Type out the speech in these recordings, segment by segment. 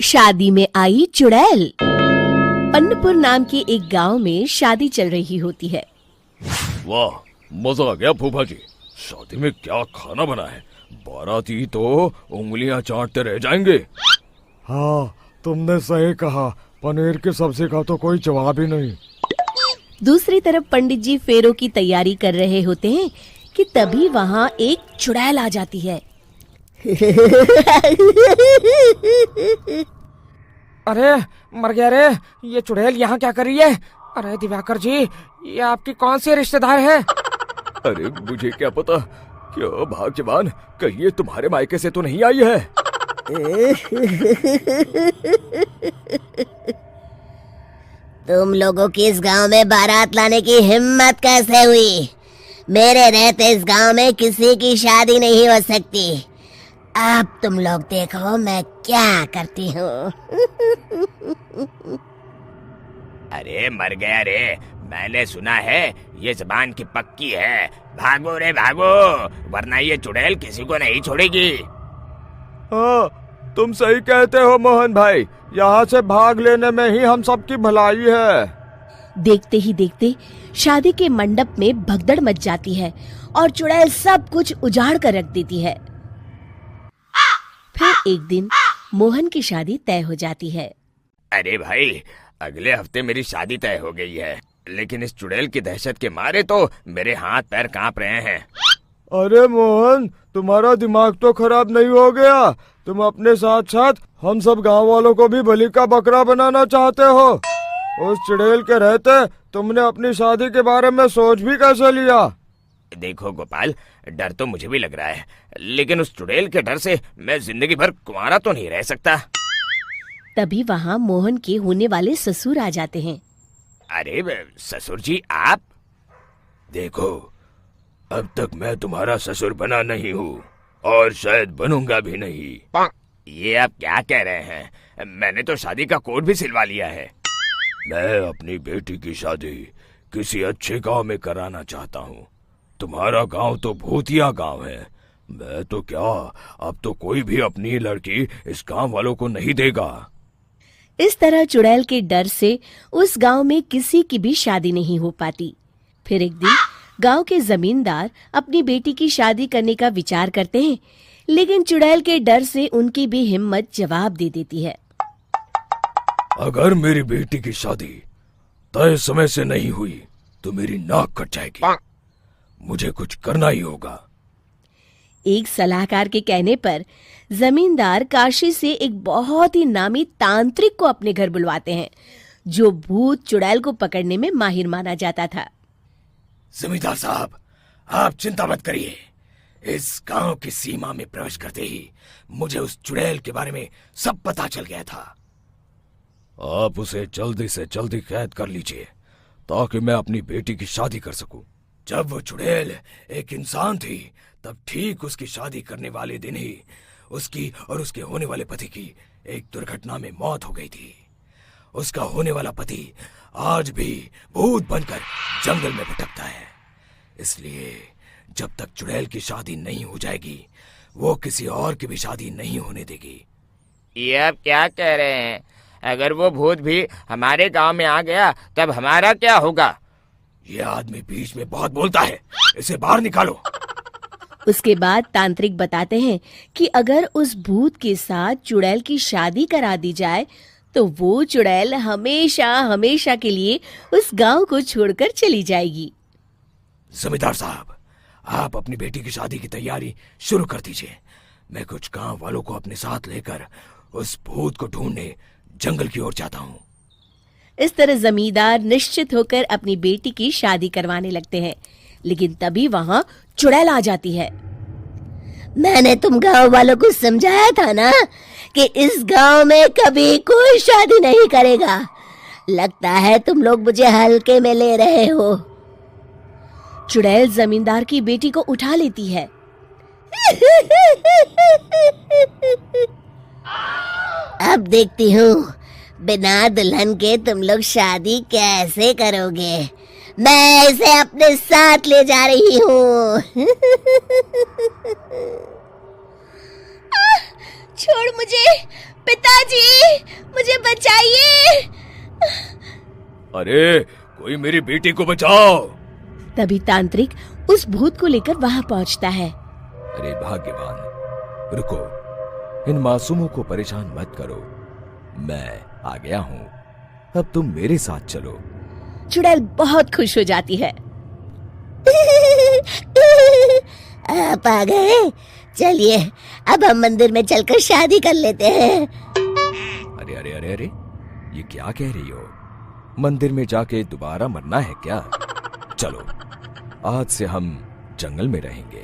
शादी में आई चुड़ैल। पन्नपुर नाम के एक गांव में शादी चल रही होती है। वाह, मजा आ गया फूफा जी। शादी में क्या खाना बना है, बाराती तो उंगलियां चाटते रह जाएंगे। हाँ, तुमने सही कहा, पनीर की सब्जी का तो कोई जवाब ही नहीं। दूसरी तरफ पंडित जी फेरों की तैयारी कर रहे होते हैं कि तभी वहाँ एक चुड़ैल आ जाती है। अरे मर गया रे, ये चुड़ैल यहाँ क्या कर रही है? अरे दिवाकर जी, ये आपकी कौन सी रिश्तेदार है? अरे मुझे क्या पता, क्यों भाग्यवान, कहीं ये तुम्हारे मायके से तो नहीं आई है? तुम लोगों की इस गांव में बारात लाने की हिम्मत कैसे हुई? मेरे रहते इस गांव में किसी की शादी नहीं हो सकती। अब तुम लोग देखो मैं क्या करती हूँ। अरे मर गया रे, मैंने सुना है ये जबान की पक्की है। भागो रे भागो, वरना ये चुड़ैल किसी को नहीं छोड़ेगी। हाँ, तुम सही कहते हो मोहन भाई, यहाँ से भाग लेने में ही हम सबकी भलाई है। देखते ही देखते शादी के मंडप में भगदड़ मच जाती है और चुड़ैल सब कुछ उजाड़ कर रख देती है। फिर एक दिन मोहन की शादी तय हो जाती है। अरे भाई, अगले हफ्ते मेरी शादी तय हो गई है, लेकिन इस चुड़ैल की दहशत के मारे तो मेरे हाथ पैर कांप रहे हैं। अरे मोहन, तुम्हारा दिमाग तो खराब नहीं हो गया? तुम अपने साथ साथ हम सब गांव वालों को भी बलि का बकरा बनाना चाहते हो? उस चुड़ैल के रहते तुमने अपनी शादी के बारे में सोच भी कैसे लिया? देखो गोपाल, डर तो मुझे भी लग रहा है, लेकिन उस चुड़ैल के डर से मैं जिंदगी भर कुंवारा तो नहीं रह सकता। तभी वहाँ मोहन के होने वाले ससुर आ जाते हैं। अरे ससुर जी, आप? देखो, अब तक मैं तुम्हारा ससुर बना नहीं हूँ और शायद बनूंगा भी नहीं। ये आप क्या कह रहे हैं? मैंने तो शादी का कोड भी सिलवा लिया है। मैं अपनी बेटी की शादी किसी अच्छे गांव में कराना चाहता हूँ। तुम्हारा गांव तो भूतिया गांव है। मैं तो क्या, अब तो कोई भी अपनी लड़की इस गांव वालों को नहीं देगा। इस तरह चुड़ैल के डर से उस गांव में किसी की भी शादी नहीं हो पाती। फिर एक दिन गांव के जमींदार अपनी बेटी की शादी करने का विचार करते हैं, लेकिन चुड़ैल के डर से उनकी भी हिम्मत जवाब दे देती है। अगर मेरी बेटी की शादी तय समय से नहीं हुई तो मेरी नाक कट जाएगी। मुझे कुछ करना ही होगा। एक सलाहकार के कहने पर जमींदार काशी से एक बहुत ही नामी तांत्रिक को अपने घर बुलवाते हैं, जो भूत चुड़ैल को पकड़ने में माहिर माना जाता था। जमींदार साहब, आप चिंता मत करिए। इस गांव की सीमा में प्रवेश करते ही मुझे उस चुड़ैल के बारे में सब पता चल गया था। आप उसे जल्दी से जल्दी कैद कर लीजिए ताकि मैं अपनी बेटी की शादी कर सकूं। जब वो चुड़ैल एक इंसान थी, तब ठीक उसकी शादी करने वाले दिन ही उसकी और उसके होने वाले पति की एक दुर्घटना में मौत हो गई थी। उसका होने वाला पति आज भी भूत बनकर जंगल में भटकता है। इसलिए जब तक चुड़ैल की शादी नहीं हो जाएगी, वो किसी और की भी शादी नहीं होने देगी। ये आप क्या कह रहे हैं? अगर वो भूत भी हमारे गांव में आ गया तब हमारा क्या होगा? ये आदमी बीच में बहुत बोलता है, इसे बाहर निकालो। उसके बाद तांत्रिक बताते हैं कि अगर उस भूत के साथ चुड़ैल की शादी करा दी जाए तो वो चुड़ैल हमेशा हमेशा के लिए उस गांव को छोड़कर चली जाएगी। जमींदार साहब, आप अपनी बेटी की शादी की तैयारी शुरू कर दीजिए। मैं कुछ गांव वालों को अपने साथ लेकर उस भूत को ढूंढने जंगल की ओर जाता हूँ। इस तरह जमींदार निश्चित होकर अपनी बेटी की शादी करवाने लगते हैं, लेकिन तभी वहाँ चुड़ैल आ जाती है। मैंने तुम गांव वालों को समझाया था ना कि इस गांव में कभी कोई शादी नहीं करेगा। लगता है तुम लोग मुझे हल्के में ले रहे हो। चुड़ैल जमींदार की बेटी को उठा लेती है। अब देखती हूँ बिना दुल्हन के तुम लोग शादी कैसे करोगे। मैं इसे अपने साथ ले जा रही हूँ। छोड़ मुझे, पिताजी, मुझे बचाइए। अरे कोई मेरी बेटी को बचाओ। तभी तांत्रिक उस भूत को लेकर वहां पहुंचता है। अरे भाग्यवान, रुको, इन मासूमों को परेशान मत करो, मैं आ गया हूँ, अब तुम मेरे साथ चलो। चुड़ैल बहुत खुश हो जाती है। आप आ गए, चलिए अब हम मंदिर में चलकर शादी कर लेते हैं। अरे अरे अरे अरे, ये क्या कह रही हो? मंदिर में जाके दोबारा मरना है क्या? चलो, आज से हम जंगल में रहेंगे।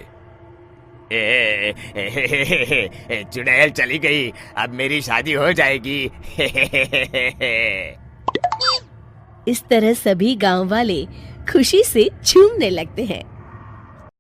चुड़ैल चली गई, अब मेरी शादी हो जाएगी। इस तरह सभी गांव वाले खुशी से झूमने लगते हैं।